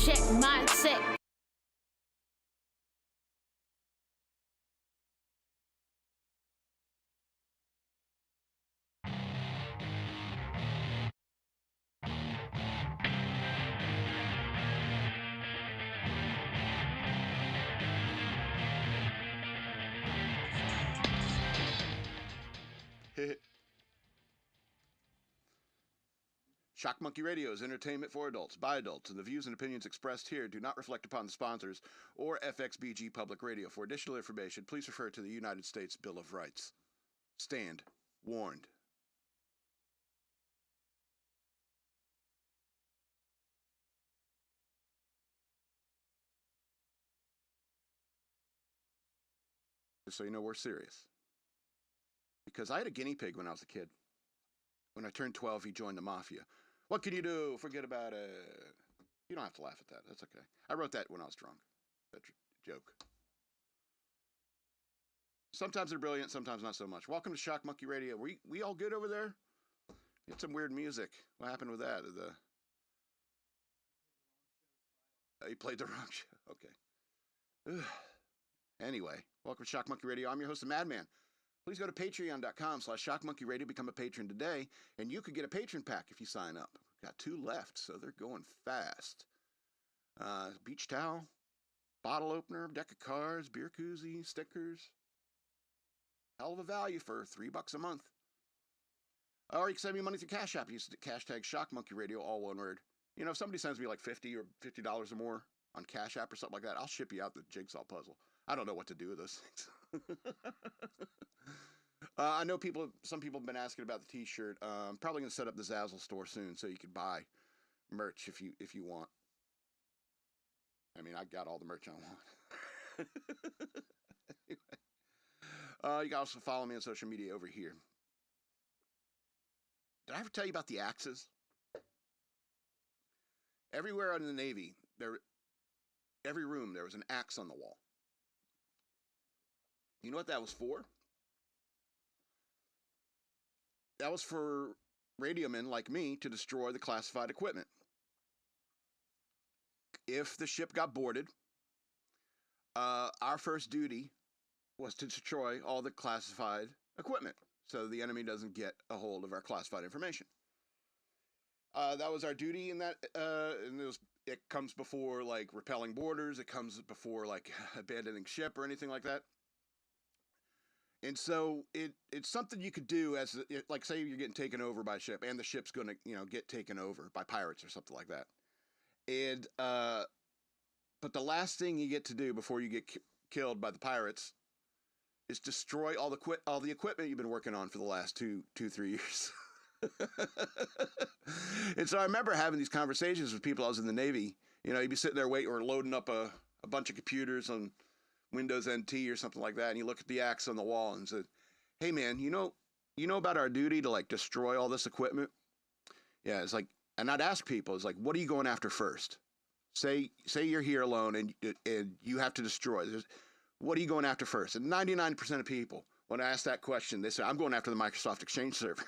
check mindset. Shock Monkey Radio is entertainment for adults, by adults, and the views and opinions expressed here do not reflect upon the sponsors or FXBG Public Radio. For additional information, please refer to the United States Bill of Rights. Stand warned. Just so you know, we're serious. Because I had a guinea pig when I was a kid. When I turned 12, he joined the mafia. What can you do? Forget about it. You don't have to laugh at that. That's okay. I wrote that when I was drunk. That joke. Sometimes they're brilliant, sometimes not so much. Welcome to Shock Monkey Radio. We all good over there? You had some weird music. What happened with that? You played the wrong show. Okay. Anyway, welcome to Shock Monkey Radio. I'm your host, the Madman. Please go to patreon.com/shockmonkeyradio, become a patron today, and you could get a patron pack if you sign up. We've got 2 left, so they're going fast. Beach towel, bottle opener, deck of cards, beer koozie, stickers. Hell of a value for $3 a month. Or you can send me money through Cash App. Use the hashtag shockmonkeyradio, all one word. You know, if somebody sends me like $50 or $50 or more on Cash App or something like that, I'll ship you out the jigsaw puzzle. I don't know what to do with those things. I know some people have been asking about the t-shirt. I'm probably going to set up the Zazzle store soon so you can buy merch if you want. I mean, I got all the merch I want. Anyway. You can also follow me on social media over here. Did I ever tell you about the axes? Everywhere in the Navy, every room there was an axe on the wall. You know what that was for? That was for radiomen like me to destroy the classified equipment. If the ship got boarded, our first duty was to destroy all the classified equipment so the enemy doesn't get a hold of our classified information. That was our duty in that, and it comes before like repelling boarders. It comes before like abandoning ship or anything like that. And so it's something you could do as like say you're getting taken over by a ship and the ship's going to get taken over by pirates or something like that. And but the last thing you get to do before you get killed by the pirates is destroy all the equipment you've been working on for the last 3 years. And so I remember having these conversations with people. I was in the Navy. You'd be sitting there waiting or loading up a bunch of computers on Windows NT or something like that, and you look at the axe on the wall and said, "Hey man, you know about our duty to like destroy all this equipment?" Yeah, it's like, and I'd ask people, it's like, what are you going after first? Say you're here alone and you have to destroy. What are you going after first? And 99% of people, when I ask that question, they say, "I'm going after the Microsoft Exchange server."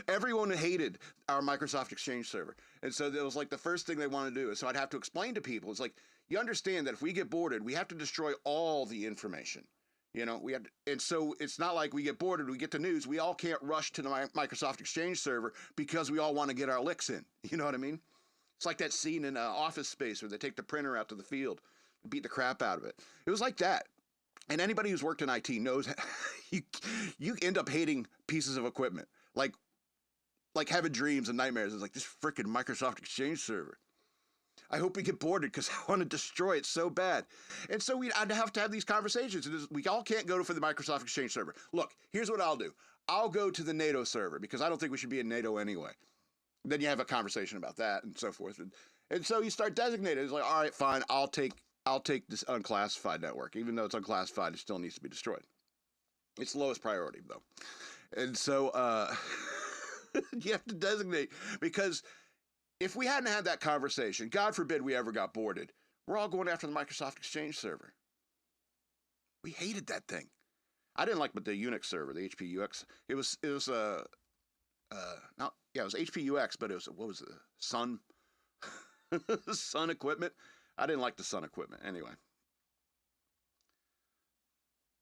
Everyone hated our Microsoft Exchange server. And so that was like the first thing they wanted to do. So I'd have to explain to people, it's like, you understand that if we get boarded, we have to destroy all the information. And so it's not like we get boarded, we get the news, we all can't rush to the Microsoft Exchange server because we all want to get our licks in. You know what I mean? It's like that scene in Office Space where they take the printer out to the field and beat the crap out of it. It was like that. And anybody who's worked in IT knows you end up hating pieces of equipment. Like having dreams and nightmares. It's like this freaking Microsoft Exchange server. I hope we get boarded because I want to destroy it so bad. And so I'd have to have these conversations. We all can't go for the Microsoft Exchange server. Look, here's what I'll do. I'll go to the NATO server because I don't think we should be in NATO anyway. Then you have a conversation about that and so forth. And so you start designating. It's like, all right, fine, I'll take this unclassified network. Even though it's unclassified, it still needs to be destroyed. It's the lowest priority, though. And so you have to designate, because if we hadn't had that conversation, God forbid we ever got boarded, we're all going after the Microsoft Exchange server. We hated that thing. I didn't like the Unix server, the HPUX. It was HP UX, but it was, what was it, Sun? Sun Equipment. I didn't like the Sun Equipment. Anyway.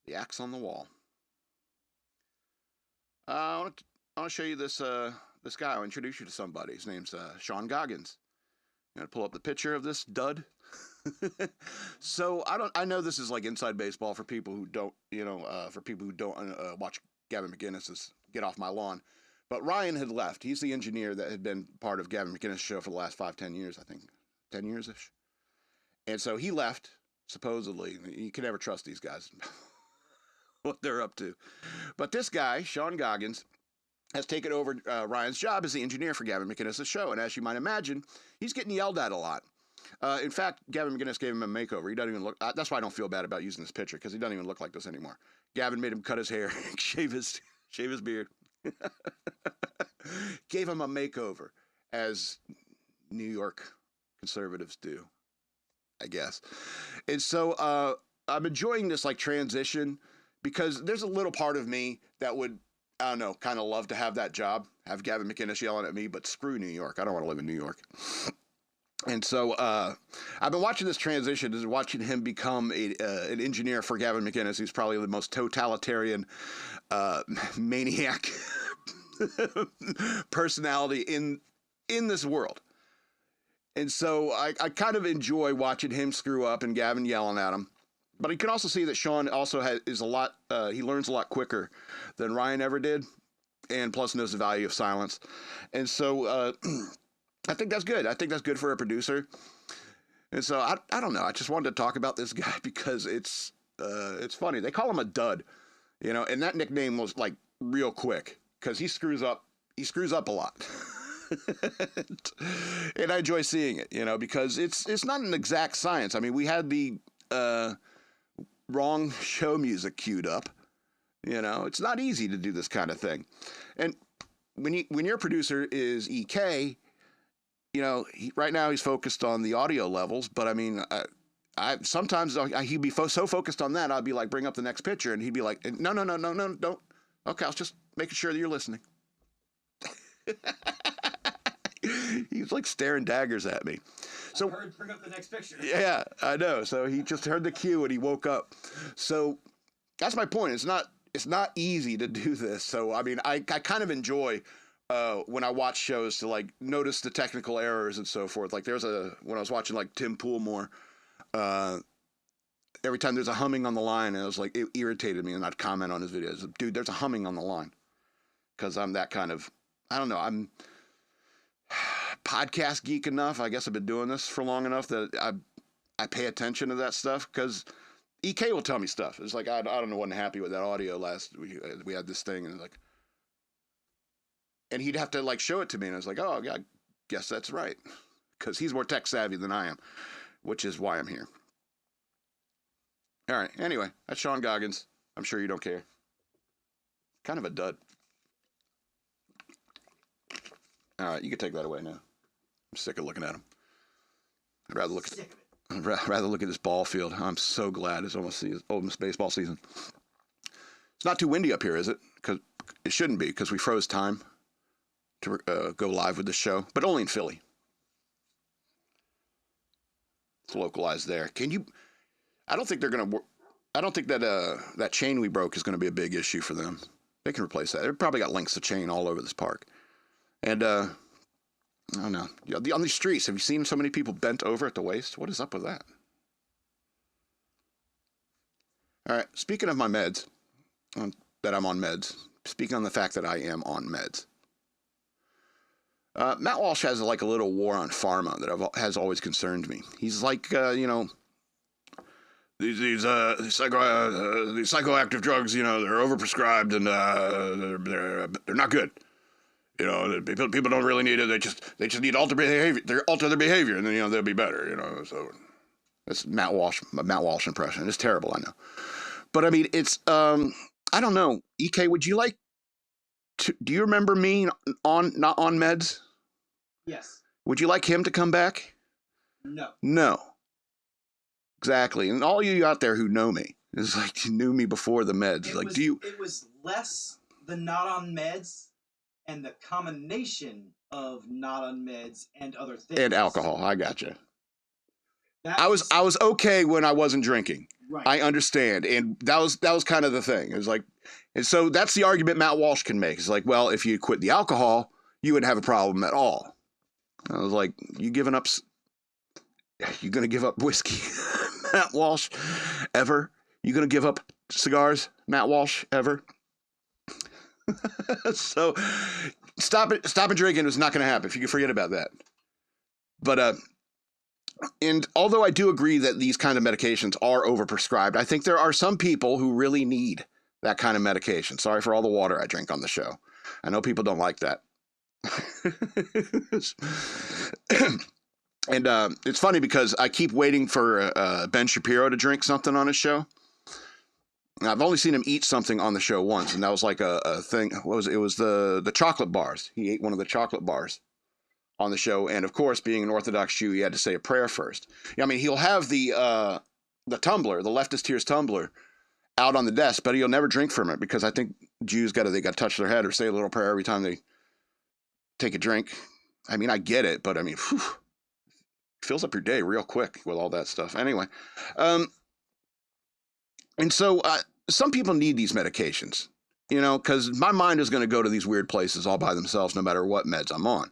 The axe on the wall. I want to show you this this guy. I'll introduce you to somebody. His name's Sean Goggins. You know, pull up the picture of this dud. So I know this is like inside baseball for people who don't, for people who don't watch Gavin McInnes's Get Off My Lawn. But Ryan had left. He's the engineer that had been part of Gavin McInnes' show for the last 5-10 years, I think. 10 years-ish. And so he left, supposedly. You can never trust these guys, what they're up to. But this guy, Sean Goggins, has taken over Ryan's job as the engineer for Gavin McInnes' show. And as you might imagine, he's getting yelled at a lot. In fact, Gavin McInnes gave him a makeover. He doesn't even look... that's why I don't feel bad about using this picture, because he doesn't even look like this anymore. Gavin made him cut his hair, shave his beard. Gave him a makeover, as New York conservatives do, I guess. And so I'm enjoying this like transition, because there's a little part of me that would, I don't know, kind of love to have that job, have Gavin McInnes yelling at me, but screw New York. I don't want to live in New York. And so I've been watching this transition, is watching him become an engineer for Gavin McInnes, who's probably the most totalitarian maniac personality in this world. And so I kind of enjoy watching him screw up and Gavin yelling at him. But you can also see that Sean also is a lot, he learns a lot quicker than Ryan ever did, and plus knows the value of silence. And so I think that's good. I think that's good for a producer. And so I don't know. I just wanted to talk about this guy because it's funny. They call him a dud, and that nickname was like real quick because he screws up a lot. And I enjoy seeing it, because it's not an exact science. I mean, we had the wrong show music queued up. It's not easy to do this kind of thing. And when your producer is EK, right now he's focused on the audio levels, but I mean, I sometimes he'd be so focused on that, I'd be like, bring up the next picture, and he'd be like, no, don't. Okay, I was just making sure that you're listening. He's like staring daggers at me. So I heard, bring up the next picture. Yeah, I know. So he just heard the cue and he woke up. So that's my point. It's not easy to do this. So I mean, I kind of enjoy when I watch shows to like notice the technical errors and so forth. Like when I was watching like Tim Poolmore, every time there's a humming on the line, and it was like, it irritated me, and I'd comment on his videos. Dude, there's a humming on the line. Because I'm that kind of, I don't know, I'm podcast geek enough. I guess I've been doing this for long enough that I pay attention to that stuff, because EK will tell me stuff. It's like, I don't know, wasn't happy with that audio last, we had this thing, and like, and he'd have to like show it to me, and I was like, oh, yeah, I guess that's right. Because he's more tech savvy than I am, which is why I'm here. All right, anyway, that's Sean Goggins. I'm sure you don't care. Kind of a dud. All right, you can take that away now. I'm sick of looking at him. I'd rather look at this ball field. I'm so glad it's almost baseball season. It's not too windy up here, is it? Because it shouldn't be, because we froze time to go live with the show, but only in Philly. It's localized there. I don't think they're gonna. I don't think that that chain we broke is going to be a big issue for them. They can replace that. They've probably got links of chain all over this park. And I don't know. On these streets, have you seen so many people bent over at the waist? What is up with that? All right. Speaking of my meds, that I'm on meds. Speaking on the fact that I am on meds. Matt Walsh has like a little war on Pharma that has always concerned me. He's like, these psychoactive drugs, they're overprescribed and they're not good. People don't really need it. They just need to alter their behavior, and then they'll be better. So that's Matt Walsh impression. It's terrible, I know, but I mean, it's I don't know. EK, would you like to? Do you remember me not on meds? Yes. Would you like him to come back? No. No. Exactly, and all you out there who know me is like, you knew me before the meds. It was less the not on meds and the combination of not on meds and other things. And alcohol. I gotcha. That I was okay when I wasn't drinking. right. I understand, and that was kind of the thing. It was like, and so that's the argument Matt Walsh can make. It's like, well, if you quit the alcohol, you wouldn't have a problem at all. I was like, you giving up? You gonna give up whiskey, Matt Walsh? Ever? You gonna give up cigars, Matt Walsh? Ever? So, stopping drinking is not gonna happen. If you can forget about that. But and although I do agree that these kind of medications are overprescribed, I think there are some people who really need that kind of medication. Sorry for all the water I drink on the show. I know people don't like that. And it's funny because I keep waiting for Ben Shapiro to drink something on his show. And I've only seen him eat something on the show once, and that was like a thing. What was it? It was the chocolate bars. He ate one of the chocolate bars on the show, and of course, being an Orthodox Jew, he had to say a prayer first. I mean, he'll have the tumbler, the leftist tears tumbler, out on the desk, but he'll never drink from it because I think Jews they got to touch their head or say a little prayer every time they take a drink. I mean, I get it, but I mean, whew, fills up your day real quick with all that stuff. Anyway, and so some people need these medications, you know, because my mind is going to go to these weird places all by themselves, no matter what meds I'm on.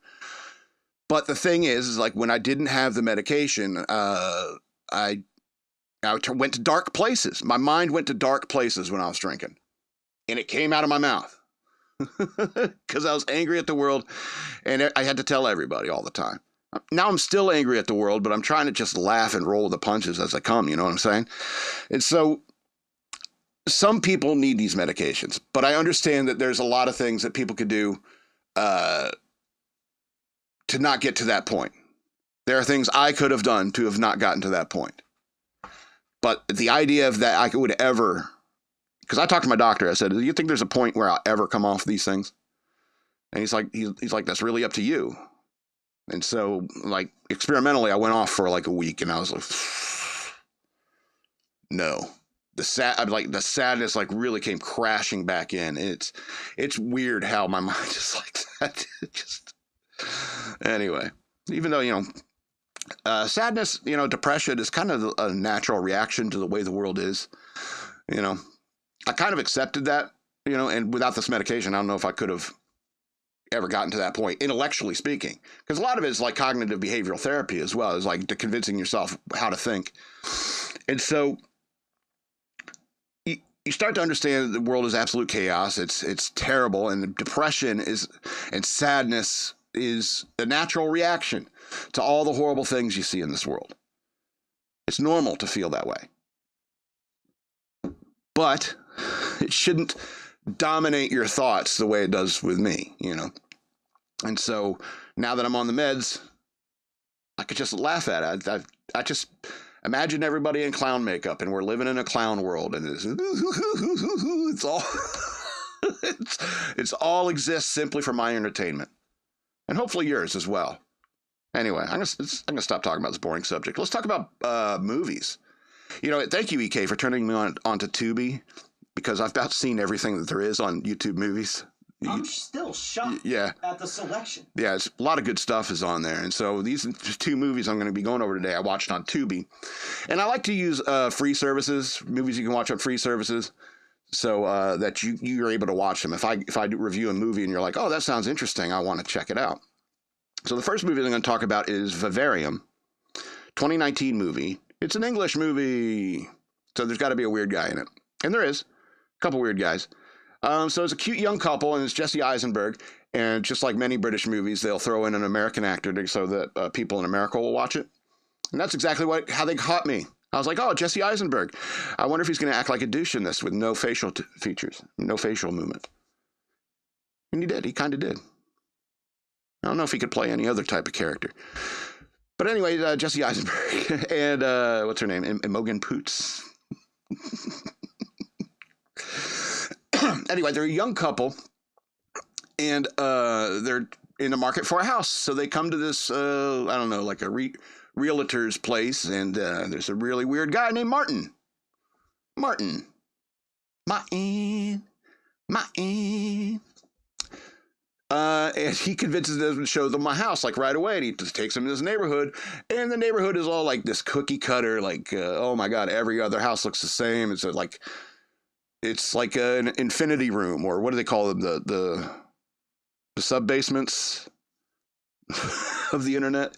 But the thing is like when I didn't have the medication, I went to dark places. My mind went to dark places when I was drinking, and it came out of my mouth because I was angry at the world, and I had to tell everybody all the time. Now I'm still angry at the world, but I'm trying to just laugh and roll the punches as they come. You know what I'm saying? And so some people need these medications, but I understand that there's a lot of things that people could do to not get to that point. There are things I could have done to have not gotten to that point. But the idea of that I would ever, because I talked to my doctor, I said, do you think there's a point where I'll ever come off these things? And he's like, that's really up to you. And so, like, experimentally, I went off for like a week, and I was like, no. The sadness like really came crashing back in. It's weird how my mind is like that. Anyway, even though, you know, sadness, you know, depression is kind of a natural reaction to the way the world is. You know, I kind of accepted that, you know, and without this medication, I don't know if I could have ever gotten to that point, intellectually speaking, because a lot of it is like cognitive behavioral therapy as well. It's like convincing yourself how to think. And so you start to understand that the world is absolute chaos. It's terrible. And depression and sadness is a natural reaction to all the horrible things you see in this world. It's normal to feel that way. But it shouldn't dominate your thoughts the way it does with me, you know. And so now that I'm on the meds, I could just laugh at it. I just imagine everybody in clown makeup, and we're living in a clown world, and it's all it's all exists simply for my entertainment, and hopefully yours as well. Anyway, I'm gonna stop talking about this boring subject. Let's talk about movies. You know, thank you, EK, for turning me onto Tubi, because I've about seen everything that there is on YouTube movies. I'm still shocked at the selection. Yeah, it's a lot of good stuff is on there. And so these two movies I'm going to be going over today, I watched on Tubi. And I like to use free services, movies you can watch on free services, so that you're able to watch them. If I review a movie and you're like, oh, that sounds interesting, I want to check it out. So the first movie I'm going to talk about is Vivarium, 2019 movie. It's an English movie, so there's got to be a weird guy in it. And there is. A couple weird guys. So it's a cute young couple, and it's Jesse Eisenberg. And just like many British movies, they'll throw in an American actor so that people in America will watch it. And that's exactly how they caught me. I was like, oh, Jesse Eisenberg. I wonder if he's going to act like a douche in this with no facial features, no facial movement. And he did. He kind of did. I don't know if he could play any other type of character. But anyway, Jesse Eisenberg and what's her name? Imogen Poots. Anyway, they're a young couple, and they're in the market for a house. So they come to this, I don't know, like a realtor's place, and there's a really weird guy named Martin. And he convinces them to show them my house like right away. And he just takes them to this neighborhood, and the neighborhood is all like this cookie cutter, like oh my god, every other house looks the same. It's like an infinity room, or what do they call them? The sub basements of the internet.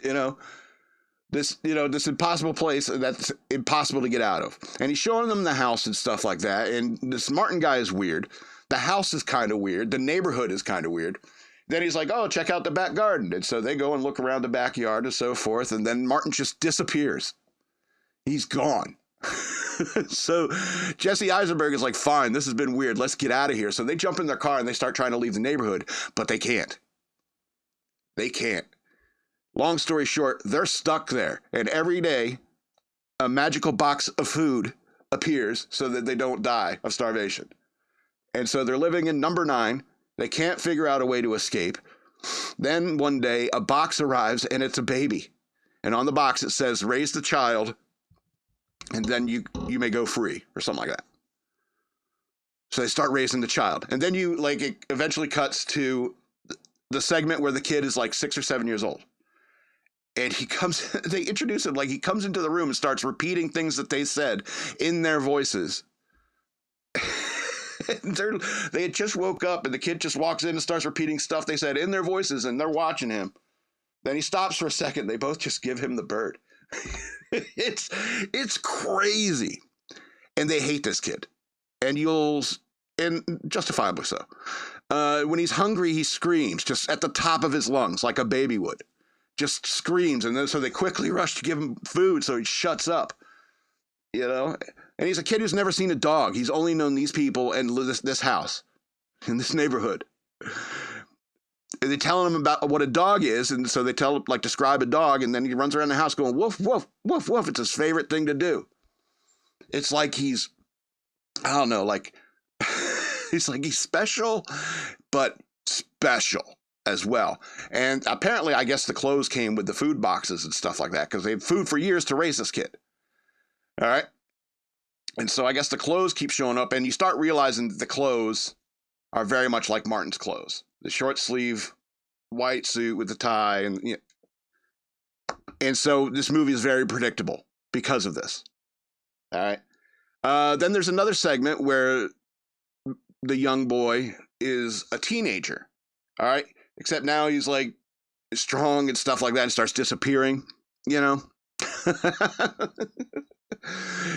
This impossible place that's impossible to get out of. And he's showing them the house and stuff like that. And this Martin guy is weird. The house is kind of weird. The neighborhood is kind of weird. Then he's like, oh, check out the back garden. And so they go and look around the backyard and so forth. And then Martin just disappears. He's gone. So Jesse Eisenberg is like, fine, this has been weird. Let's get out of here. So they jump in their car and they start trying to leave the neighborhood, but they can't. They can't. Long story short, they're stuck there. And every day, a magical box of food appears so that they don't die of starvation. And so they're living in number 9. They can't figure out a way to escape. Then one day, a box arrives, and it's a baby. And on the box, it says, raise the child, and then you may go free, or something like that. So they start raising the child. And then it eventually cuts to the segment where the kid is like 6 or 7 years old. And they introduce him, like he comes into the room and starts repeating things that they said in their voices. They had just woke up, and the kid just walks in and starts repeating stuff they said in their voices, and they're watching him. Then he stops for a second. They both just give him the bird. It's crazy. And they hate this kid. And justifiably so. When he's hungry, he screams just at the top of his lungs, like a baby would. Just screams. And then so they quickly rush to give him food, so he shuts up. And he's a kid who's never seen a dog. He's only known these people and this house in this neighborhood. And they tell him about what a dog is, and so they describe a dog, and then he runs around the house going, woof, woof, woof, woof. It's his favorite thing to do. It's like he's special, but special as well. And apparently, I guess the clothes came with the food boxes and stuff like that, because they had food for years to raise this kid. All right. And so I guess the clothes keep showing up, and you start realizing that the clothes are very much like Martin's clothes. The short sleeve, white suit with the tie. And so this movie is very predictable because of this. All right. Then there's another segment where the young boy is a teenager. All right. Except now he's like strong and stuff like that and starts disappearing,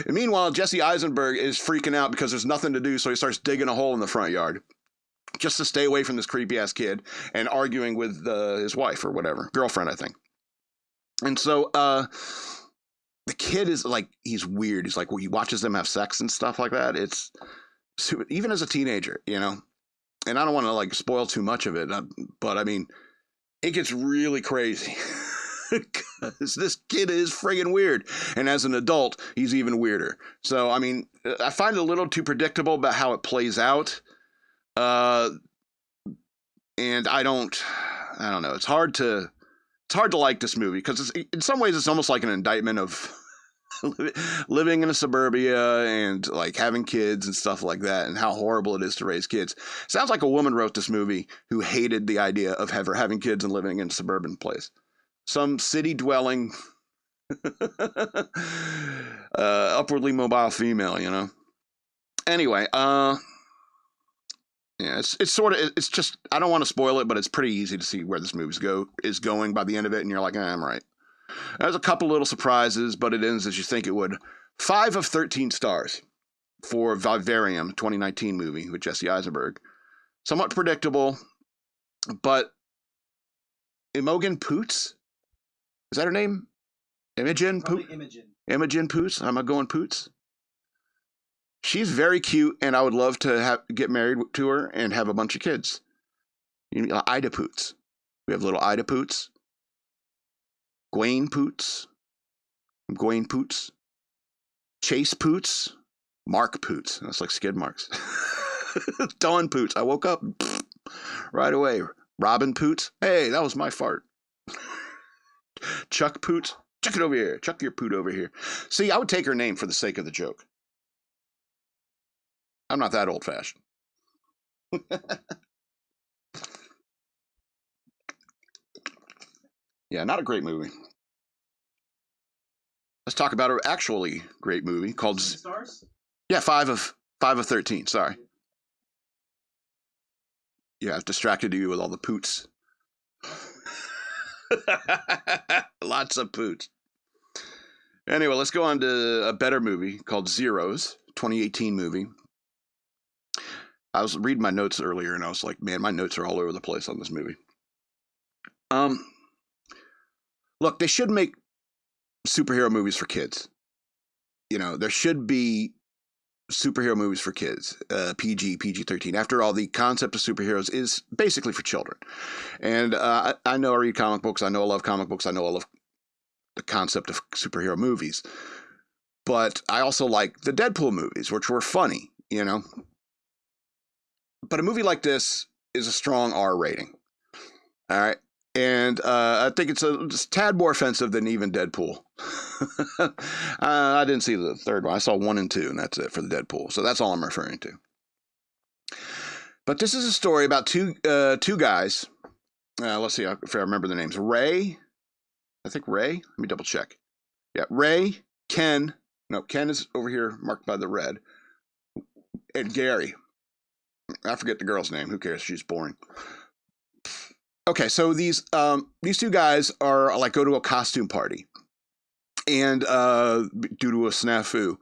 And meanwhile, Jesse Eisenberg is freaking out because there's nothing to do, so he starts digging a hole in the front yard just to stay away from this creepy-ass kid and arguing with his wife or whatever. Girlfriend, I think. And so the kid is like, he's weird. He's like, he watches them have sex and stuff like that. It's even as a teenager, and I don't want to spoil too much of it, but I mean, it gets really crazy. Because this kid is friggin' weird. And as an adult, he's even weirder. So, I mean, I find it a little too predictable about how it plays out. And I don't know. It's hard to like this movie because in some ways it's almost like an indictment of living in a suburbia and having kids and stuff like that, and how horrible it is to raise kids. Sounds like a woman wrote this movie who hated the idea of ever having kids and living in a suburban place. Some city-dwelling, upwardly mobile female, Anyway, yeah, it's sort of, it's just, I don't want to spoil it, but it's pretty easy to see where this movie is going by the end of it, and you're like, I'm right. There's a couple little surprises, but it ends as you think it would. 5 of 13 stars for Vivarium, 2019 movie with Jesse Eisenberg. Somewhat predictable, but Imogen Poots? Is that her name? Imogen Poots? Imogen Poots? Am I going Poots? She's very cute, and I would love to get married to her and have a bunch of kids. Ida Poots. We have little Ida Poots. Gwen Poots. Chase Poots. Mark Poots. That's like skid marks. Dawn Poots. I woke up right away. Robin Poots. Hey, that was my fart. Chuck Poots. Chuck it over here. Chuck your poot over here. See, I would take her name for the sake of the joke. I'm not that old-fashioned. Yeah, not a great movie. Let's talk about an actually great movie called. Stars? Yeah, 5 of 13. Sorry. Yeah, I've distracted you with all the Poots. Lots of Poots. Anyway, let's go on to a better movie called Zeros, 2018 movie. I was reading my notes earlier, and I was like, man, my notes are all over the place on this movie. Look, they should make superhero movies for kids. You know, there should be superhero movies for kids, PG-13. After all, the concept of superheroes is basically for children. And I know I read comic books. I know I love comic books. I know I love the concept of superhero movies. But I also like the Deadpool movies, which were funny, you know. But a movie like this is a strong R rating. All right. And I think it's just a tad more offensive than even Deadpool. I didn't see the third one. I saw 1 and 2, and that's it for the Deadpool. So that's all I'm referring to. But this is a story about two guys. Let's see if I remember the names. Ray. I think Ray. Let me double check. Yeah, Ray, Ken. No, Ken is over here marked by the red. And Gary. I forget the girl's name. Who cares? She's boring. Okay, so these two guys are like go to a costume party, and due to a snafu,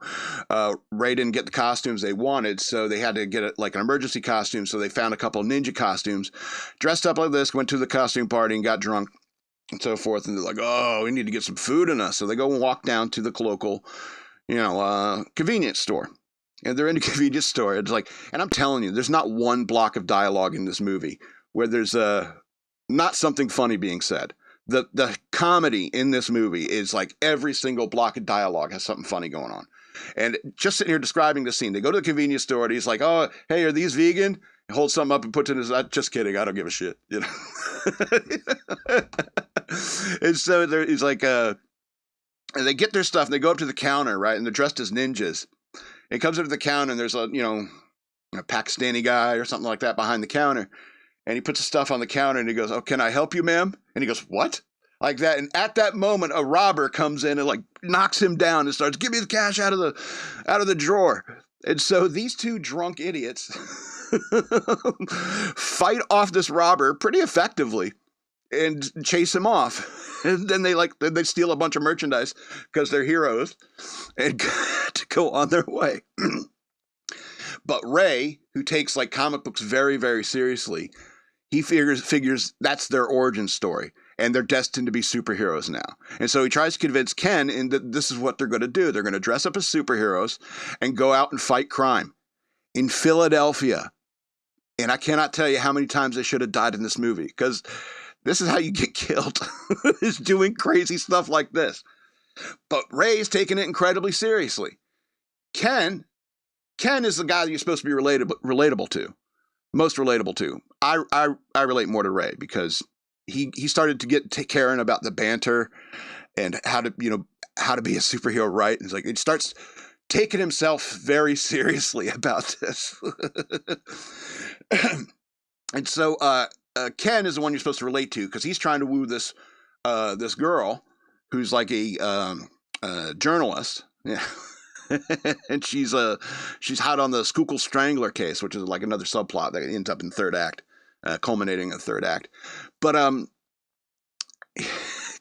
Ray didn't get the costumes they wanted, so they had to get like an emergency costume. So they found a couple of ninja costumes, dressed up like this, went to the costume party and got drunk, and so forth. And they're like, "Oh, we need to get some food in us." So they go and walk down to the local, convenience store. And they're in a convenience store. It's like, and I'm telling you, there's not one block of dialogue in this movie where there's not something funny being said. The comedy in this movie is like every single block of dialogue has something funny going on. And just sitting here describing the scene, they go to the convenience store and he's like, "Oh, hey, are these vegan?" He holds something up and puts it in his, just kidding, I don't give a shit, you know. And so he's like, and they get their stuff and they go up to the counter, right? And they're dressed as ninjas. And he comes up to the counter and there's a Pakistani guy or something like that behind the counter. And he puts the stuff on the counter and he goes, "Oh, can I help you, ma'am?" And he goes, "What?" Like that. And at that moment, a robber comes in and like knocks him down and starts, "Give me the cash out of the drawer." And so these two drunk idiots fight off this robber pretty effectively and chase him off. And then they steal a bunch of merchandise because they're heroes and to go on their way. But Ray, who takes like comic books very, very seriously, he figures that's their origin story, and they're destined to be superheroes now. And so he tries to convince Ken that this is what they're going to do. They're going to dress up as superheroes and go out and fight crime in Philadelphia. And I cannot tell you how many times they should have died in this movie, because this is how you get killed, is doing crazy stuff like this. But Ray's taking it incredibly seriously. Ken is the guy that you're supposed to be relatable to. Most relatable to. I relate more to Ray because he started to get caring about the banter and how to be a superhero, right? And it's like it starts taking himself very seriously about this. And so Ken is the one you're supposed to relate to because he's trying to woo this girl who's like a journalist. Yeah. And she's hot on the Schuylkill Strangler case, which is like another subplot that ends up in third act, culminating in third act. But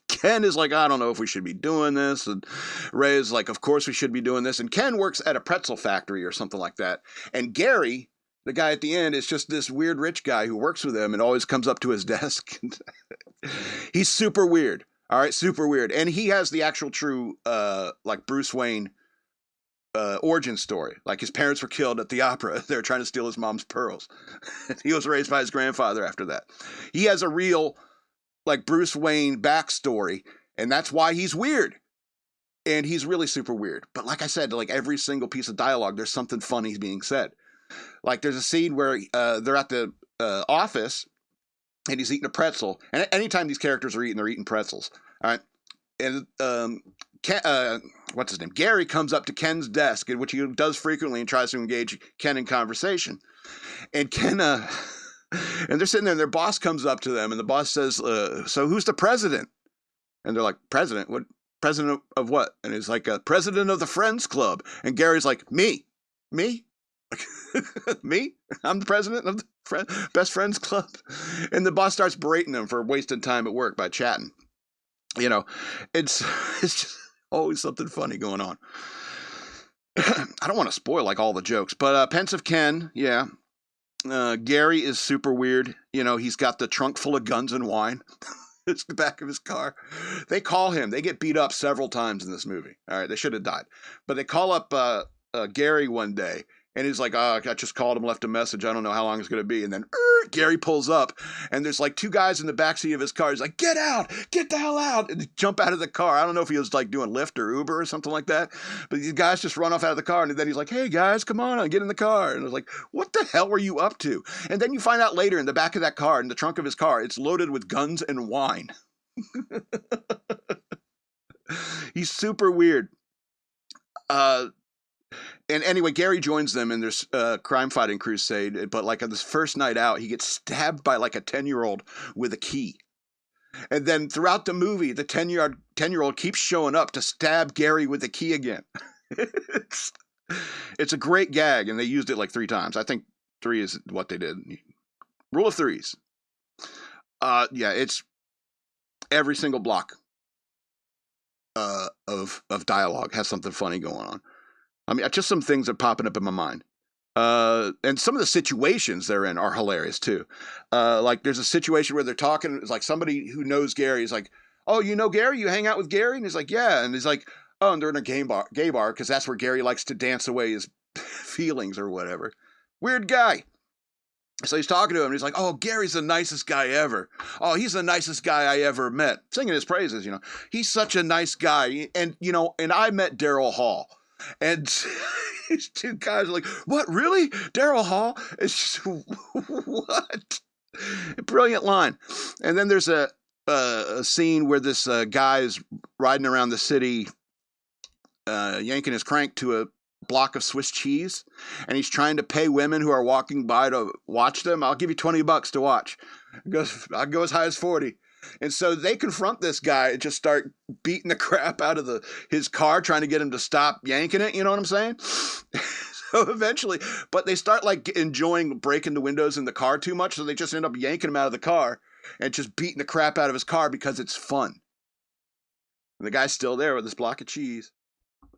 Ken is like, "I don't know if we should be doing this," and Ray is like, "Of course we should be doing this." And Ken works at a pretzel factory or something like that. And Gary, the guy at the end, is just this weird rich guy who works with him and always comes up to his desk. He's super weird. All right, super weird. And he has the actual true like Bruce Wayne origin story. Like his parents were killed at the opera. They were trying to steal his mom's pearls. He was raised by his grandfather after that. He has a real like Bruce Wayne backstory, and that's why he's weird. And he's really super weird. But like I said, like every single piece of dialogue, there's something funny being said. Like there's a scene where they're at the office and he's eating a pretzel. And anytime these characters are eating, they're eating pretzels. All right. And what's his name? Gary comes up to Ken's desk, which he does frequently, and tries to engage Ken in conversation. And Ken, and they're sitting there, and their boss comes up to them, and the boss says, "So who's the president?" And they're like, president? What? President of what? And he's like, president of the Friends Club. And Gary's like, me? Me? Me? I'm the president of the Best Friends Club. And the boss starts berating him for wasting time at work by chatting. You know, it's just always something funny going on. I don't want to spoil like all the jokes, but Pensive Ken, yeah. Gary is super weird. You know, he's got the trunk full of guns and wine. It's the back of his car. They call him. They get beat up several times in this movie. All right, they should have died. But they call up Gary one day, and he's like, I just called him, left a message. I don't know how long it's going to be. And then Gary pulls up, and there's like two guys in the backseat of his car. He's like, get out, get the hell out, and they jump out of the car. I don't know if he was like doing Lyft or Uber or something like that, but these guys just run off out of the car, and then he's like, hey guys, come on, get in the car. And I was like, what the hell were you up to? And then you find out later in the back of that car, in the trunk of his car, it's loaded with guns and wine. He's super weird. And anyway, Gary joins them in their crime fighting crusade, but like on this first night out, he gets stabbed by like a 10-year-old with a key. And then throughout the movie, the 10-year-old keeps showing up to stab Gary with the key again. It's a great gag, and they used it like 3 times. I think 3 is what they did. Rule of threes. Yeah, it's every single block of dialogue has something funny going on. I mean, just some things are popping up in my mind. And some of the situations they're in are hilarious too. Like there's a situation where they're talking, it's like somebody who knows Gary is like, oh, you know Gary? You hang out with Gary? And he's like, yeah. And he's like, oh, and they're in a gay bar, because that's where Gary likes to dance away his feelings or whatever. Weird guy. So he's talking to him, and he's like, oh, Gary's the nicest guy ever. Oh, he's the nicest guy I ever met. Singing his praises, you know. He's such a nice guy. And, you know, and I met Daryl Hall. And these two guys are like, what, really? Daryl Hall? It's just, what? Brilliant line. And then there's a scene where this guy is riding around the city, yanking his crank to a block of Swiss cheese, and he's trying to pay women who are walking by to watch them. I'll give you $20 to watch. I'll go as high as 40. And so they confront this guy and just start beating the crap out of his car, trying to get him to stop yanking it. You know what I'm saying? So eventually, but they start like enjoying breaking the windows in the car too much, so they just end up yanking him out of the car and just beating the crap out of his car because it's fun. And the guy's still there with this block of cheese.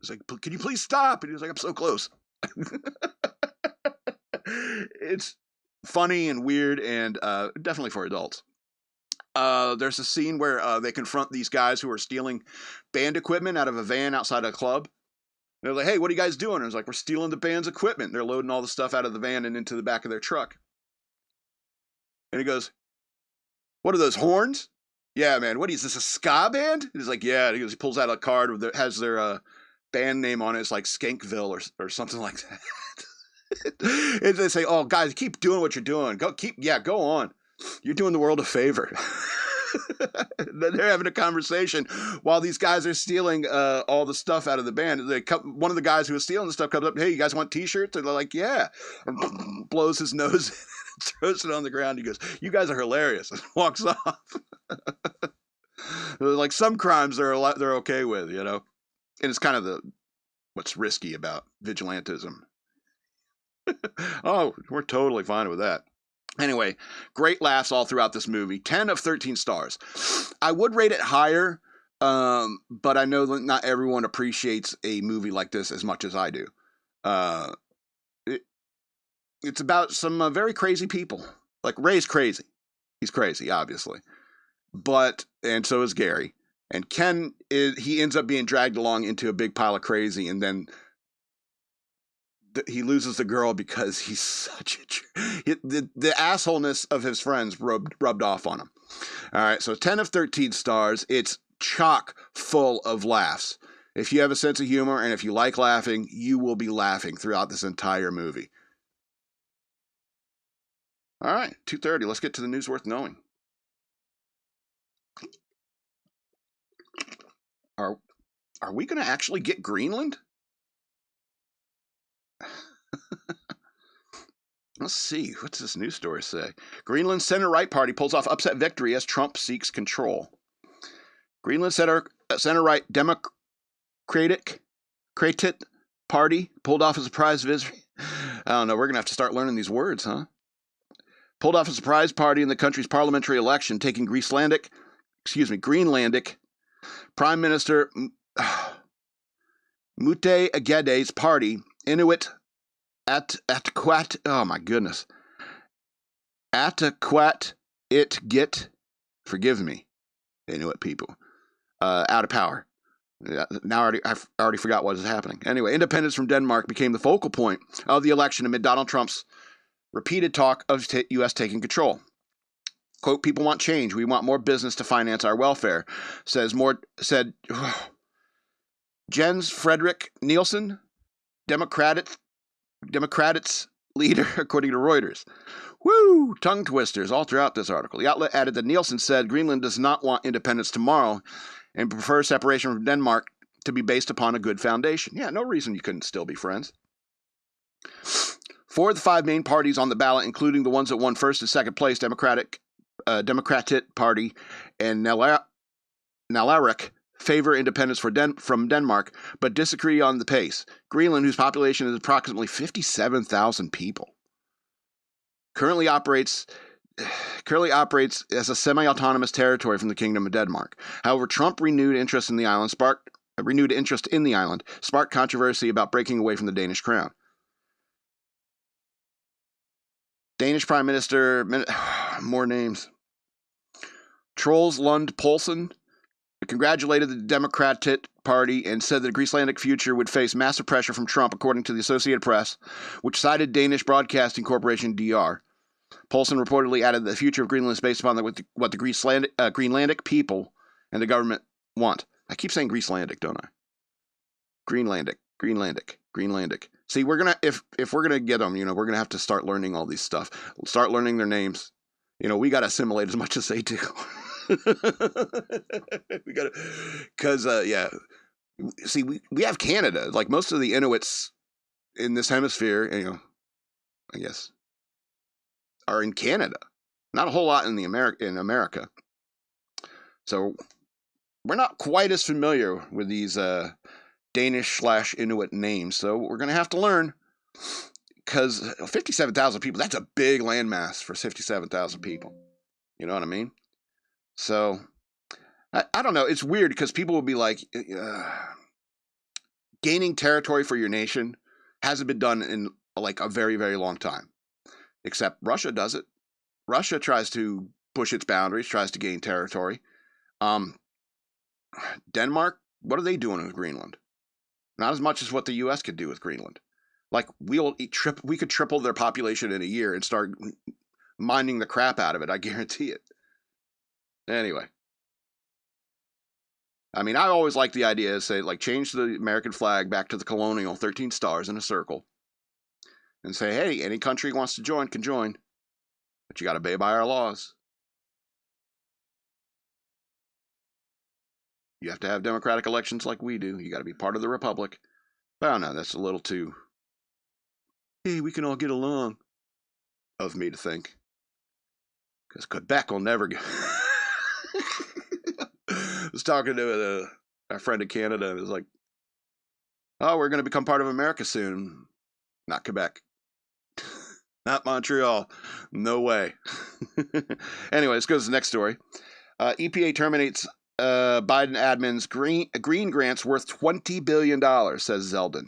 He's like, can you please stop? And he was like, I'm so close. It's funny and weird, and definitely for adults. There's a scene where they confront these guys who are stealing band equipment out of a van outside a club. They're like, hey, what are you guys doing? And it's like, we're stealing the band's equipment. They're loading all the stuff out of the van and into the back of their truck. And he goes, what are those, horns? Yeah, man, what is this, a ska band? And he's like, yeah. And he pulls out a card that has their band name on it. It's like Skankville or something like that. And they say, oh, guys, keep doing what you're doing. Go on. You're doing the world a favor. They're having a conversation while these guys are stealing all the stuff out of the band. One of the guys who was stealing the stuff comes up, hey, you guys want t-shirts? And they're like, yeah. And blows his nose and throws it on the ground. He goes, you guys are hilarious, and walks off. Like some crimes they're okay with, you know? And it's kind of what's risky about vigilantism. Oh, we're totally fine with that. Anyway, great laughs all throughout this movie. 10 of 13 stars. I would rate it higher, but I know that not everyone appreciates a movie like this as much as I do. It's about some very crazy people. Like, Ray's crazy. He's crazy, obviously. And so is Gary. And Ken, he ends up being dragged along into a big pile of crazy, and then he loses the girl because he's such the assholeness of his friends rubbed off on him. All right, so 10 of 13 stars. It's chock full of laughs. If you have a sense of humor and if you like laughing, you will be laughing throughout this entire movie. All right, 2:30. Let's get to the news worth knowing. Are we going to actually get Greenland? Let's see. What's this news story say? Greenland's center-right party pulls off upset victory as Trump seeks control. Greenland center-right Democratic Party pulled off a surprise visit. I don't know. We're going to have to start learning these words, huh? Pulled off a surprise party in the country's parliamentary election, taking Greenlandic Prime Minister Mute Agede's party, Inuit Ataquat. Oh my goodness. Ataquat it get. Forgive me, Inuit people. Out of power. Now I already forgot what is happening. Anyway, independence from Denmark became the focal point of the election amid Donald Trump's repeated talk of U.S. taking control. Quote, people want change. We want more business to finance our welfare, said Jens Frederick Nielsen, Democrats leader, according to Reuters. Woo! Tongue twisters all throughout this article. The outlet added that Nielsen said Greenland does not want independence tomorrow and prefers separation from Denmark to be based upon a good foundation. Yeah, no reason you couldn't still be friends. 4 of the 5 main parties on the ballot, including the ones that won first and second place, Democratic Party and Nalarik, favor independence from Denmark, but disagree on the pace. Greenland, whose population is approximately 57,000 people, currently operates as a semi-autonomous territory from the Kingdom of Denmark. However, Trump renewed interest in the island, sparked controversy about breaking away from the Danish crown. Danish Prime Minister, more names. Troels Lund Poulsen congratulated the Democratic Party and said that the Greenlandic future would face massive pressure from Trump, according to the Associated Press, which cited Danish Broadcasting Corporation DR. Poulsen reportedly added that the future of Greenland is based upon what the Greenlandic people and the government want. I keep saying Greenlandic, don't I? Greenlandic. See, we're gonna if we're gonna get them, we're gonna have to start learning all these stuff. Start learning their names. We gotta assimilate as much as they do. We gotta, because yeah. See, we have Canada. Like most of the Inuits in this hemisphere, I guess, are in Canada. Not a whole lot in America. So we're not quite as familiar with these Danish/Inuit names. So we're going to have to learn, because 57,000 people, that's a big landmass for 57,000 people. You know what I mean? So I don't know. It's weird because people will be like, gaining territory for your nation hasn't been done in like a very, very long time. Except Russia does it. Russia tries to push its boundaries, tries to gain territory. Denmark, what are they doing with Greenland? Not as much as what the U.S. could do with Greenland. Like, we could triple their population in a year and start mining the crap out of it. I guarantee it. Anyway. I mean, I always like the idea of, say, like, change the American flag back to the colonial 13 stars in a circle. And say, hey, any country wants to join can join. But you got to obey by our laws. You have to have democratic elections like we do. You got to be part of the republic. But I don't know, that's a little too, hey, we can all get along, of me to think. Because Quebec will never go. I was talking to a friend in Canada, and it was like, oh, we're going to become part of America soon. Not Quebec. Not Montreal. No way. Anyway, let's go to the next story. EPA terminates Biden admin's green grants worth $20 billion, says Zeldin.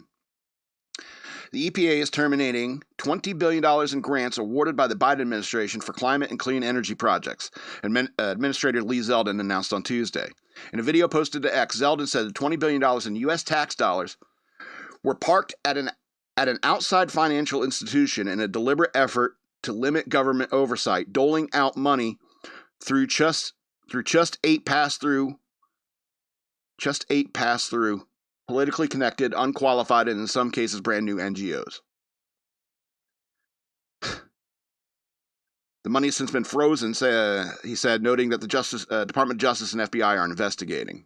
The EPA is terminating $20 billion in grants awarded by the Biden administration for climate and clean energy projects, Administrator Lee Zeldin announced on Tuesday. In a video posted to X, Zeldin said that $20 billion in U.S. tax dollars were parked at an outside financial institution in a deliberate effort to limit government oversight, doling out money through just 8 pass-through, politically connected, unqualified, and in some cases brand new NGOs. The money has since been frozen, he said, noting that the Department of Justice and FBI are investigating.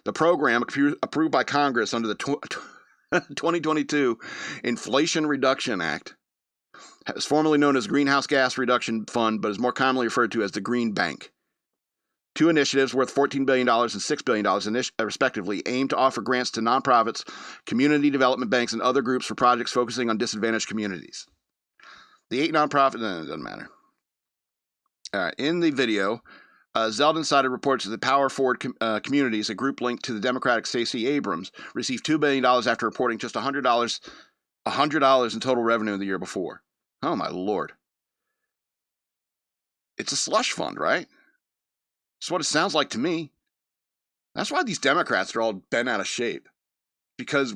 The program, approved by Congress under the 2022 Inflation Reduction Act, is formerly known as Greenhouse Gas Reduction Fund, but is more commonly referred to as the Green Bank. Two initiatives worth $14 billion and $6 billion, respectively, aim to offer grants to nonprofits, community development banks, and other groups for projects focusing on disadvantaged communities. The 8 nonprofits, no, it doesn't matter. All right, in the video, Zeldin cited reports that the Power Forward Communities, a group linked to the Democratic Stacey Abrams, received $2 billion after reporting just $100 in total revenue the year before. Oh, my Lord. It's a slush fund, right? That's what it sounds like to me. That's why these Democrats are all bent out of shape. Because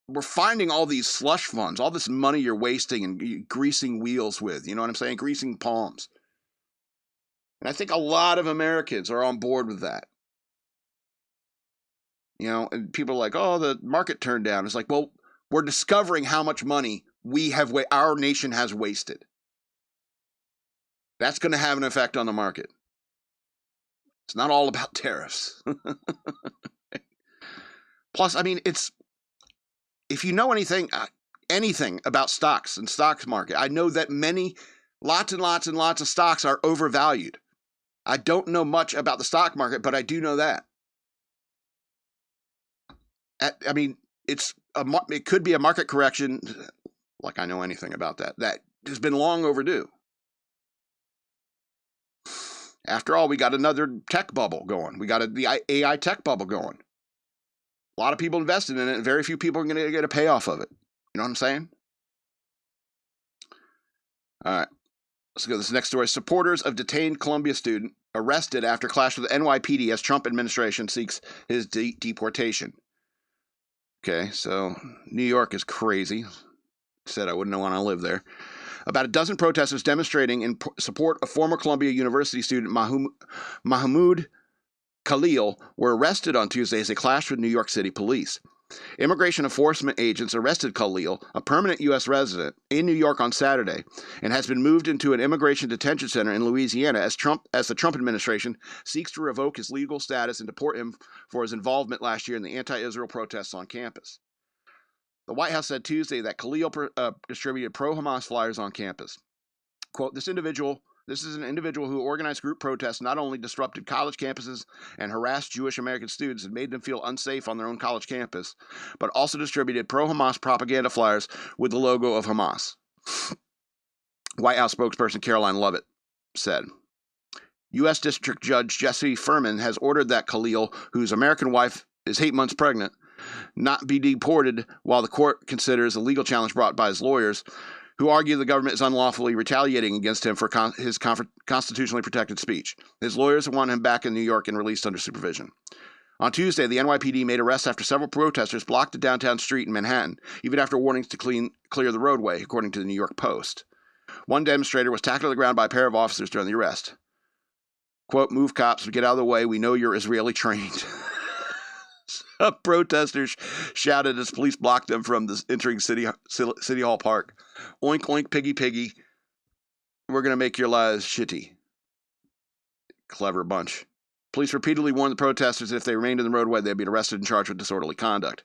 we're finding all these slush funds, all this money you're wasting and greasing wheels with. You know what I'm saying? Greasing palms. And I think a lot of Americans are on board with that. You know, and people are like, oh, the market turned down. It's like, well, we're discovering how much money our nation has wasted. That's going to have an effect on the market. It's not all about tariffs. Plus, I mean, if you know anything about stocks and stocks market, I know that lots and lots and lots of stocks are overvalued. I don't know much about the stock market, but I do know that. I mean, it could be a market correction, like I know anything about that has been long overdue. After all, we got another tech bubble going. We got the AI tech bubble going. A lot of people invested in it, and very few people are going to get a payoff of it. You know what I'm saying? All right. Let's go to this next story. Supporters of detained Columbia student arrested after clash with the NYPD as Trump administration seeks his deportation. Okay, so New York is crazy. Said I wouldn't want to live there. About a dozen protesters demonstrating in support of former Columbia University student Mahmoud Khalil were arrested on Tuesday as they clashed with New York City police. Immigration enforcement agents arrested Khalil, a permanent U.S. resident, in New York on Saturday, and has been moved into an immigration detention center in Louisiana as the Trump administration seeks to revoke his legal status and deport him for his involvement last year in the anti-Israel protests on campus. The White House said Tuesday that Khalil distributed pro-Hamas flyers on campus. Quote, this is an individual who organized group protests, not only disrupted college campuses and harassed Jewish American students and made them feel unsafe on their own college campus, but also distributed pro-Hamas propaganda flyers with the logo of Hamas. White House spokesperson Caroline Lovett said, U.S. District Judge Jesse Furman has ordered that Khalil, whose American wife is 8 months pregnant, not be deported while the court considers a legal challenge brought by his lawyers, who argue the government is unlawfully retaliating against him for his constitutionally protected speech. His lawyers want him back in New York and released under supervision. On Tuesday, the NYPD made arrests after several protesters blocked a downtown street in Manhattan, even after warnings to clear the roadway, according to the New York Post. One demonstrator was tackled to the ground by a pair of officers during the arrest. Quote, move cops, get out of the way, we know you're Israeli trained. Some protesters shouted as police blocked them from entering City Hall Park. Oink, oink, piggy, piggy. We're going to make your lives shitty. Clever bunch. Police repeatedly warned the protesters that if they remained in the roadway, they'd be arrested and charged with disorderly conduct.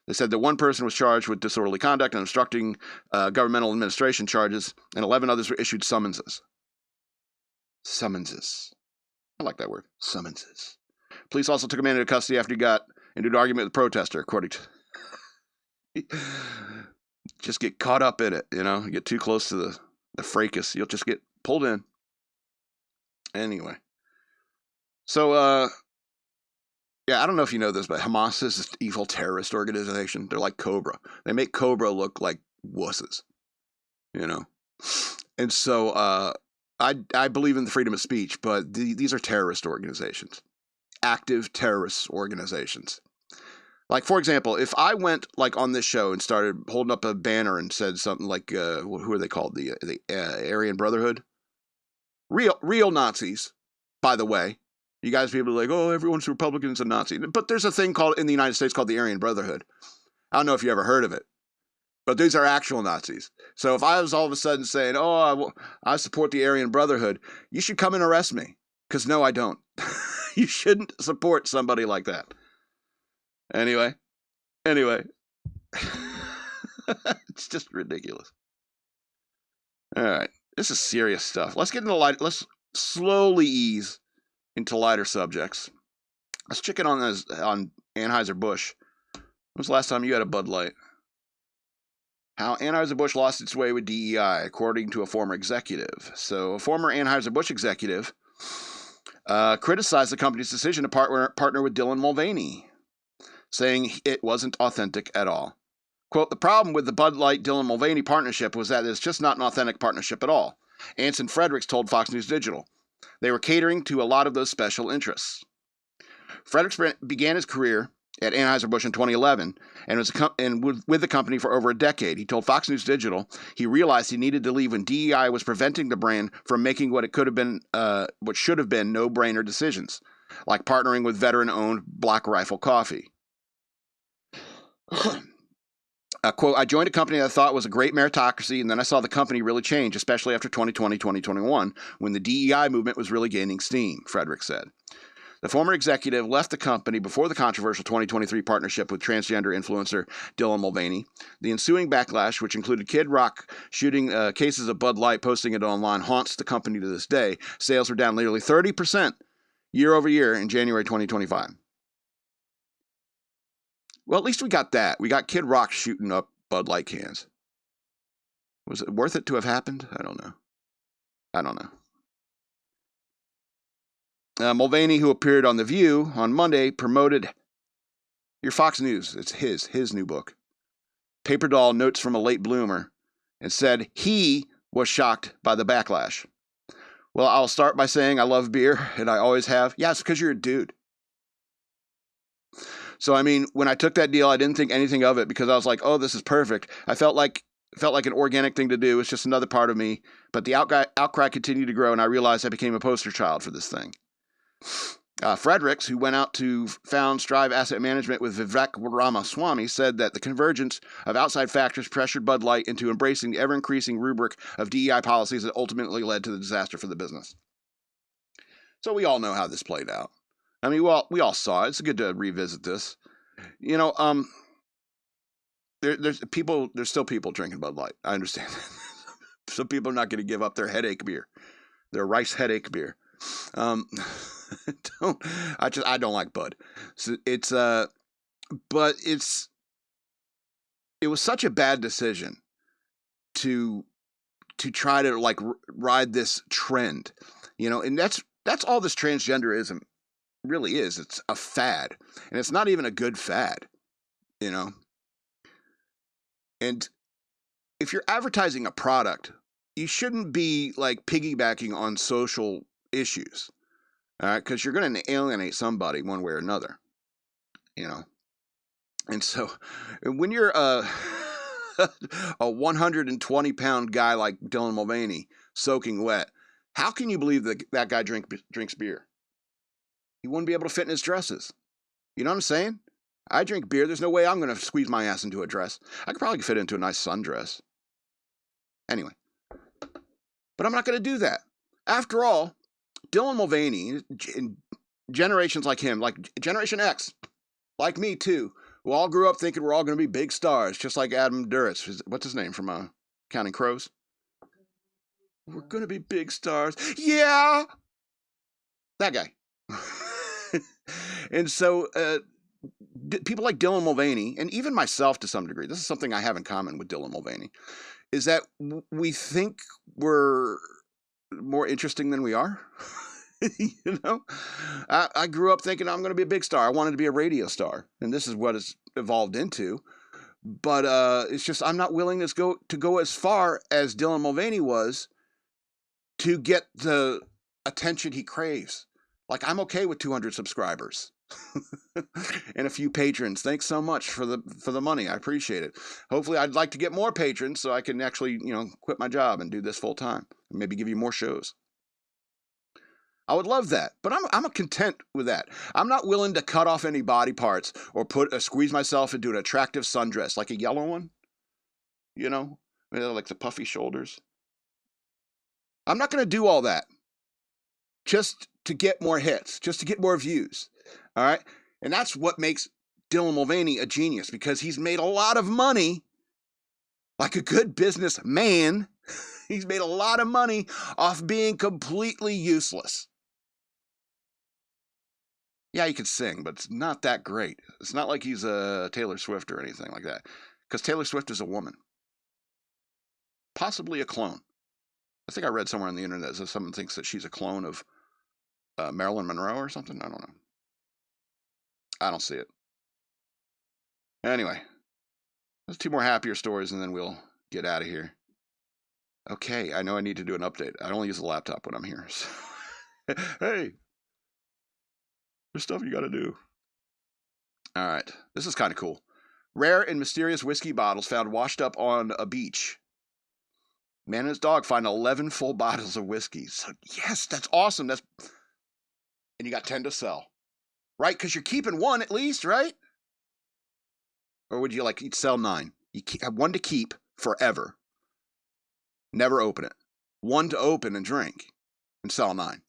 They said that one person was charged with disorderly conduct and obstructing governmental administration charges, and 11 others were issued summonses. Summonses. I like that word. Summonses. Police also took a man into custody after he got into an argument with a protester, according to... Just get caught up in it, you know? You get too close to the fracas, you'll just get pulled in. Anyway. So, yeah, I don't know if you know this, but Hamas is this evil terrorist organization. They're like Cobra. They make Cobra look like wusses, you know? And so, I believe in the freedom of speech, but these are terrorist organizations. Active terrorist organizations. Like, for example, if I went like on this show and started holding up a banner and said something like, who are they called? The Aryan Brotherhood? Real Nazis, by the way. You guys people are like, oh, everyone's Republican's a Nazi. But there's a thing called in the United States called the Aryan Brotherhood. I don't know if you ever heard of it. But these are actual Nazis. So if I was all of a sudden saying, oh, I support the Aryan Brotherhood, you should come and arrest me. Because no, I don't. You shouldn't support somebody like that. Anyway. It's just ridiculous. All right. This is serious stuff. Let's get into the light. Let's slowly ease into lighter subjects. Let's check in on Anheuser-Busch. When was the last time you had a Bud Light? How Anheuser-Busch lost its way with DEI, according to a former executive. So a former Anheuser-Busch executive criticized the company's decision to partner with Dylan Mulvaney, saying it wasn't authentic at all. Quote, the problem with the Bud Light-Dylan Mulvaney partnership was that it's just not an authentic partnership at all, Anson Fredericks told Fox News Digital. They were catering to a lot of those special interests. Fredericks began his career at Anheuser-Busch in 2011 and was with the company for over a decade. He told Fox News Digital he realized he needed to leave when DEI was preventing the brand from making what should have been no-brainer decisions, like partnering with veteran-owned Black Rifle Coffee. Quote, I joined a company that I thought was a great meritocracy, and then I saw the company really change, especially after 2020, 2021, when the DEI movement was really gaining steam, Frederick said. The former executive left the company before the controversial 2023 partnership with transgender influencer Dylan Mulvaney. The ensuing backlash, which included Kid Rock shooting cases of Bud Light, posting it online, haunts the company to this day. Sales were down nearly 30% year over year in January 2025. Well, at least we got that. We got Kid Rock shooting up Bud Light cans. Was it worth it to have happened? I don't know. Mulvaney, who appeared on The View on Monday, promoted your Fox News. It's his new book, Paper Doll: Notes from a Late Bloomer, and said he was shocked by the backlash. Well, I'll start by saying I love beer, and I always have. Yeah, it's because you're a dude. So, I mean, when I took that deal, I didn't think anything of it because I was like, oh, this is perfect. I felt like an organic thing to do. It's just another part of me. But the outcry continued to grow, and I realized I became a poster child for this thing. Fredericks, who went out to found Strive Asset Management with Vivek Ramaswamy, said that the convergence of outside factors pressured Bud Light into embracing the ever-increasing rubric of DEI policies that ultimately led to the disaster for the business. So we all know how this played out. I mean, we all saw it. It's good to revisit this. You know, there's still people drinking Bud Light. I understand that. Some people are not going to give up their headache beer, their rice headache beer. I don't like Bud. So but it was such a bad decision to try to like ride this trend, you know, and that's all this transgenderism really is. It's a fad, and it's not even a good fad, you know. And if you're advertising a product, you shouldn't be like piggybacking on social issues, all right? Because you're going to alienate somebody one way or another, you know. And so when you're a 120-pound guy like Dylan Mulvaney soaking wet, how can you believe that guy drinks beer? He wouldn't be able to fit in his dresses. You know what I'm saying? I drink beer. There's no way I'm going to squeeze my ass into a dress. I could probably fit into a nice sundress. Anyway. But I'm not going to do that. After all, Dylan Mulvaney, generations like him, like Generation X, like me too, who all grew up thinking we're all going to be big stars, just like Adam Duritz. What's his name from Counting Crows? We're going to be big stars. Yeah! That guy. And so people like Dylan Mulvaney, and even myself to some degree, this is something I have in common with Dylan Mulvaney, is that we think we're more interesting than we are. You know, I grew up thinking I'm going to be a big star. I wanted to be a radio star, and this is what it's evolved into. But it's just I'm not willing to go as far as Dylan Mulvaney was to get the attention he craves. Like, I'm okay with 200 subscribers and a few patrons. Thanks so much for the money. I appreciate it. Hopefully, I'd like to get more patrons so I can actually, you know, quit my job and do this full time and maybe give you more shows. I would love that, but I'm content with that. I'm not willing to cut off any body parts or squeeze myself into an attractive sundress, like a yellow one. You know, like the puffy shoulders. I'm not going to do all that just to get more hits, just to get more views. All right. And that's what makes Dylan Mulvaney a genius, because he's made a lot of money like a good businessman. He's made a lot of money off being completely useless. Yeah, he could sing, but it's not that great. It's not like he's a Taylor Swift or anything like that. Because Taylor Swift is a woman. Possibly a clone. I think I read somewhere on the internet that someone thinks that she's a clone of Marilyn Monroe or something. I don't know. I don't see it. Anyway, there's 2 more happier stories and then we'll get out of here. Okay, I know I need to do an update. I only use the laptop when I'm here. So. Hey, there's stuff you got to do. All right, this is kind of cool. Rare and mysterious whiskey bottles found washed up on a beach. Man and his dog find 11 full bottles of whiskey. So, yes, that's awesome. And you got 10 to sell. Right? Because you're keeping 1 at least, right? Or would you like you'd sell 9? You have 1 to keep forever. Never open it. 1 to open and drink. And sell 9.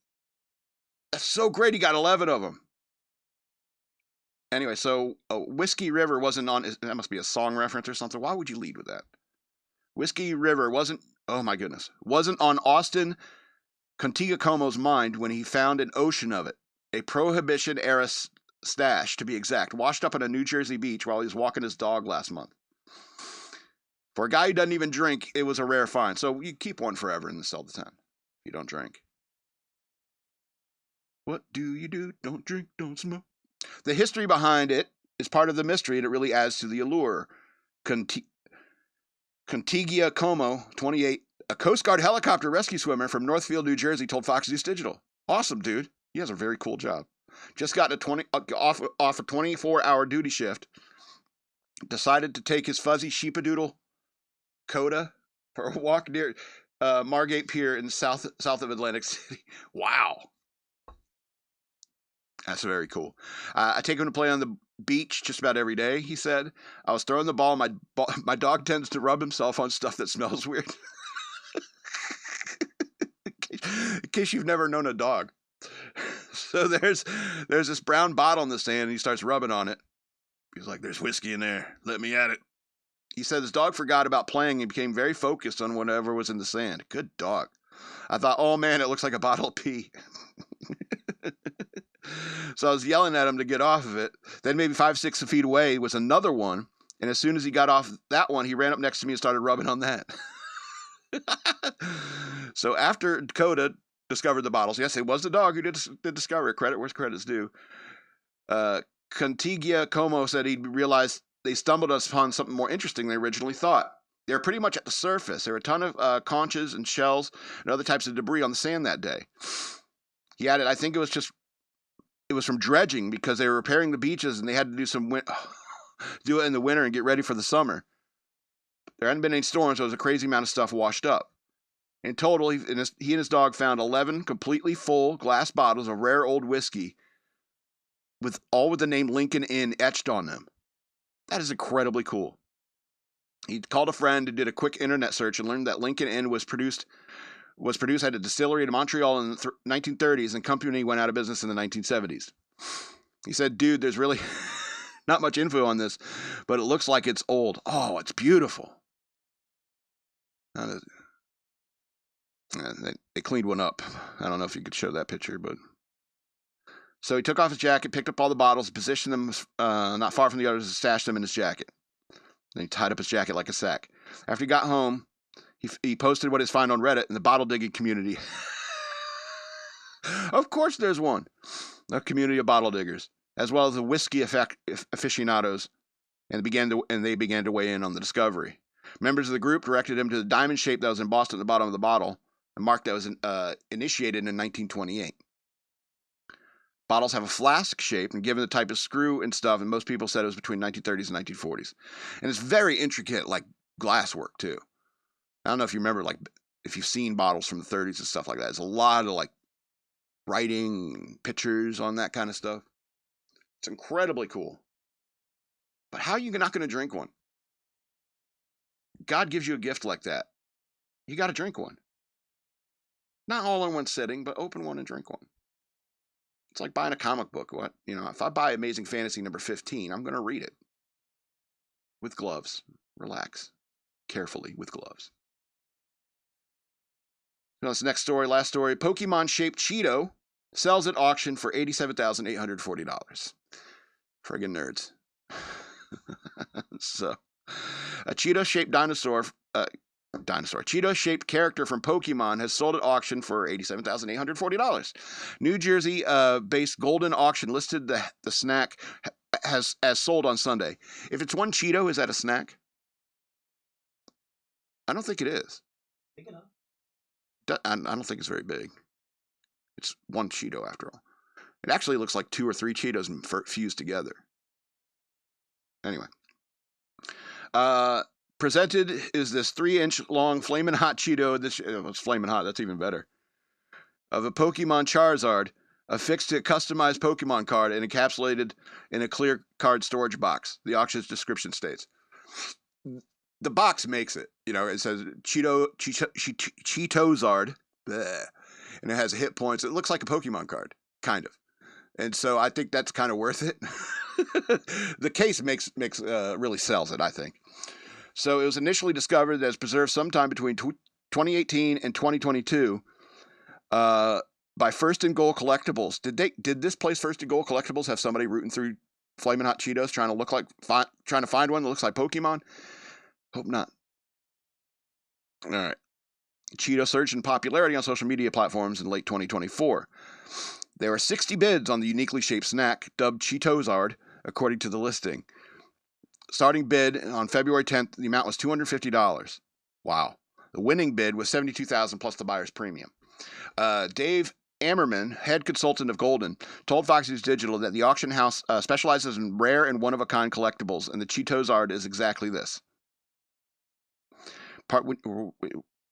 That's so great. He got 11 of them. Anyway, so Whiskey River wasn't on. That must be a song reference or something. Why would you lead with that? Whiskey River wasn't. Oh my goodness. Wasn't on Austin Contigacomo's mind when he found an ocean of it. A Prohibition-era stash, to be exact, washed up on a New Jersey beach while he was walking his dog last month. For a guy who doesn't even drink, it was a rare find. So you keep 1 forever and sell the 10 if you don't drink. What do you do? Don't drink, don't smoke. The history behind it is part of the mystery, and it really adds to the allure. Contigiacomo, 28, a Coast Guard helicopter rescue swimmer from Northfield, New Jersey, told Fox News Digital. Awesome, dude. He has a very cool job. Just got off a 24-hour duty shift. Decided to take his fuzzy sheepadoodle Coda for a walk near Margate Pier in south of Atlantic City. Wow. That's very cool. I take him to play on the beach just about every day, he said. I was throwing the ball. My dog tends to rub himself on stuff that smells weird. In case you've never known a dog. So there's this brown bottle in the sand, and he starts rubbing on it. He's like, there's whiskey in there. Let me at it. He said his dog forgot about playing and became very focused on whatever was in the sand. Good dog. I thought, oh man, it looks like a bottle of pee. So I was yelling at him to get off of it. Then maybe 5-6 feet away was another one. And as soon as he got off that one, he ran up next to me and started rubbing on that. So after Dakota discovered the bottles, yes, it was the dog who did discover it. Credit where credit's due. Contigiacomo said he realized they stumbled upon something more interesting than they originally thought. They were pretty much at the surface. There were a ton of conches and shells and other types of debris on the sand that day. He added, I think it was from dredging because they were repairing the beaches and they had to do it in the winter and get ready for the summer. There hadn't been any storms, so there was a crazy amount of stuff washed up. In total, he and his dog found 11 completely full glass bottles of rare old whiskey with the name Lincoln Inn etched on them. That is incredibly cool. He called a friend and did a quick internet search and learned that Lincoln Inn was produced at a distillery in Montreal in the 1930s, and company went out of business in the 1970s. He said, dude, there's really not much info on this, but it looks like it's old. Oh, it's beautiful. They cleaned one up. I don't know if you could show that picture, but... So he took off his jacket, picked up all the bottles, positioned them not far from the others, and stashed them in his jacket. Then he tied up his jacket like a sack. After he got home, he posted what his find on Reddit in the bottle digging community. Of course there's one. A community of bottle diggers, as well as the whiskey aficionados, and they began to weigh in on the discovery. Members of the group directed him to the diamond shape that was embossed at the bottom of the bottle, a mark that was initiated in 1928. Bottles have a flask shape, and given the type of screw and stuff, and most people said it was between 1930s and 1940s. And it's very intricate, like glass work too. I don't know if you remember, like, if you've seen bottles from the 30s and stuff like that. There's a lot of, like, writing and pictures on that kind of stuff. It's incredibly cool. But how are you not going to drink one? God gives you a gift like that. You got to drink one. Not all in one sitting, but open one and drink one. It's like buying a comic book. If I buy Amazing Fantasy number 15, I'm going to read it. With gloves. Relax. Carefully with gloves. This next story, last story. Pokemon-shaped Cheeto sells at auction for $87,840. Friggin' nerds. So, a cheetah-shaped Cheetah-shaped character from Pokemon has sold at auction for $87,840. New Jersey-based Golden Auction listed the snack as sold on Sunday. If it's one Cheeto, is that a snack? I don't think it is. Big enough. I don't think it's very big. It's one Cheeto after all. It actually looks like 2 or 3 Cheetos fused together. Anyway. Presented is this 3-inch long Flamin' Hot Cheeto. It's Flamin' Hot, that's even better. Of a Pokemon Charizard, affixed to a customized Pokemon card and encapsulated in a clear card storage box. The auction's description states. The box makes it. You know, it says Cheetozard, bleh, and it has hit points. It looks like a Pokemon card, kind of. And so I think that's kind of worth it. The case really sells it, I think. So it was initially discovered as preserved sometime between 2018 and 2022 by First and Goal Collectibles. Did this place First and Goal Collectibles have somebody rooting through Flamin' Hot Cheetos trying to find one that looks like Pokemon? Hope not. All right. Cheeto surged in popularity on social media platforms in late 2024. There were 60 bids on the uniquely shaped snack, dubbed Cheetozard, according to the listing. Starting bid on February 10th, the amount was $250. Wow. The winning bid was $72,000 plus the buyer's premium. Dave Ammerman, head consultant of Golden, told Fox News Digital that the auction house specializes in rare and one-of-a-kind collectibles, and the Cheetozard is exactly this.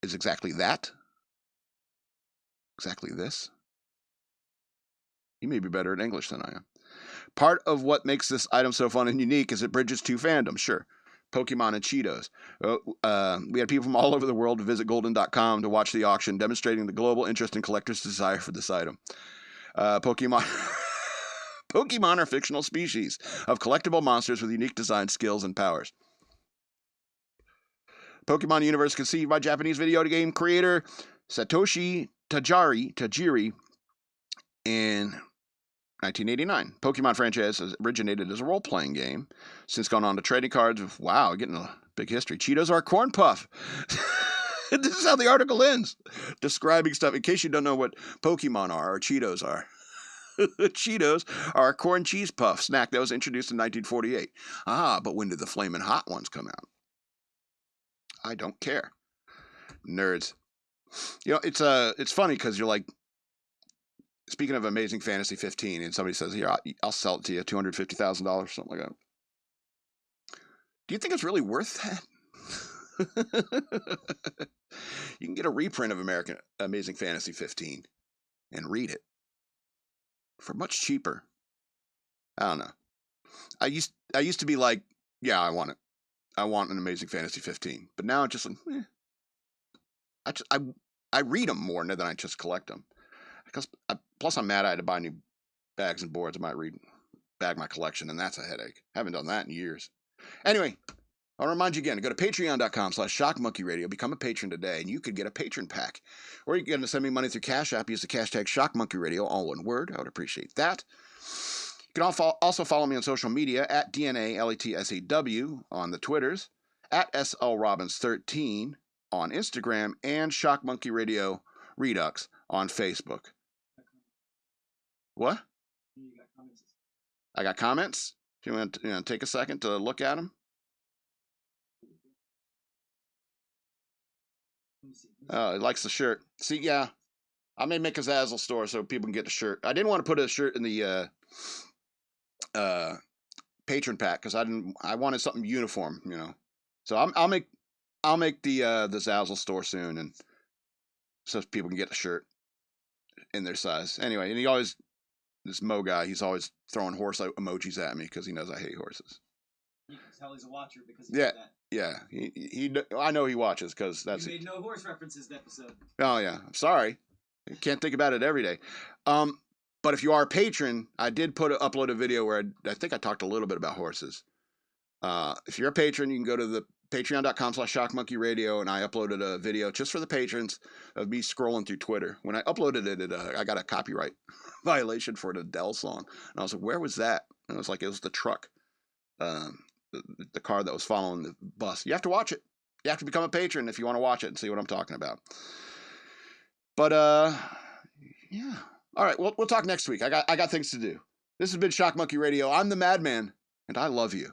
Is exactly that? Exactly this? You may be better at English than I am. Part of what makes this item so fun and unique is it bridges 2 fandoms, sure. Pokemon and Cheetos. We had people from all over the world to visit golden.com to watch the auction, demonstrating the global interest and collectors' desire for this item. Pokemon are fictional species of collectible monsters with unique design, skills, and powers. Pokemon universe conceived by Japanese video game creator Satoshi Tajiri in 1989. Pokemon franchise has originated as a role-playing game, since gone on to trading cards. Wow, getting a big history. Cheetos are a corn puff. This is how the article ends, describing stuff. In case you don't know what Pokemon are or Cheetos are. Cheetos are a corn cheese puff snack that was introduced in 1948. But when did the Flamin' Hot ones come out? I don't care. Nerds. You know, it's funny because you're like, speaking of Amazing Fantasy 15, and somebody says, here, I'll sell it to you, $250,000, something like that. Do you think it's really worth that? You can get a reprint of Amazing Fantasy 15 and read it for much cheaper. I don't know. I used to be like, yeah, I want it. I want an Amazing Fantasy 15. But now I'm just like, I read them more than I just collect them. Plus, I'm mad I had to buy new bags and boards. I might bag my collection, and that's a headache. Haven't done that in years. Anyway, I'll remind you again to go to patreon.com/shockmonkeyradio. Become a patron today, and you could get a patron pack. Or you can send me money through Cash App. Use the hashtag shockmonkeyradio, all one word. I would appreciate that. You can also follow me on social media at DNALETSAW on the Twitters, at SLRobbins13 on Instagram, and Shock Monkey Radio Redux on Facebook. What? I got comments? Do you want to take a second to look at them? Oh, he likes the shirt. See, yeah. I may make a Zazzle store so people can get the shirt. I didn't want to put a shirt in the patron pack because I wanted something uniform, you know. So I'll make the Zazzle store soon, and so people can get the shirt in their size. Anyway, and this Mo guy, he's always throwing horse emojis at me because he knows I hate horses. You can tell he's a watcher because he did that. Yeah, I know he watches because that's. You made no horse references this episode. Oh yeah, I'm sorry. I can't think about it every day. But if you are a patron, I did upload a video where I think I talked a little bit about horses. If you're a patron, you can go to the Patreon.com/shockmonkeyradio, and I uploaded a video just for the patrons of me scrolling through Twitter. When I uploaded it, I got a copyright violation for an Adele song, and I was like, "Where was that?" And I was like, "It was the truck, the car that was following the bus." You have to watch it. You have to become a patron if you want to watch it and see what I'm talking about. But yeah. All right, we'll talk next week. I got things to do. This has been Shock Monkey Radio. I'm the Madman, and I love you.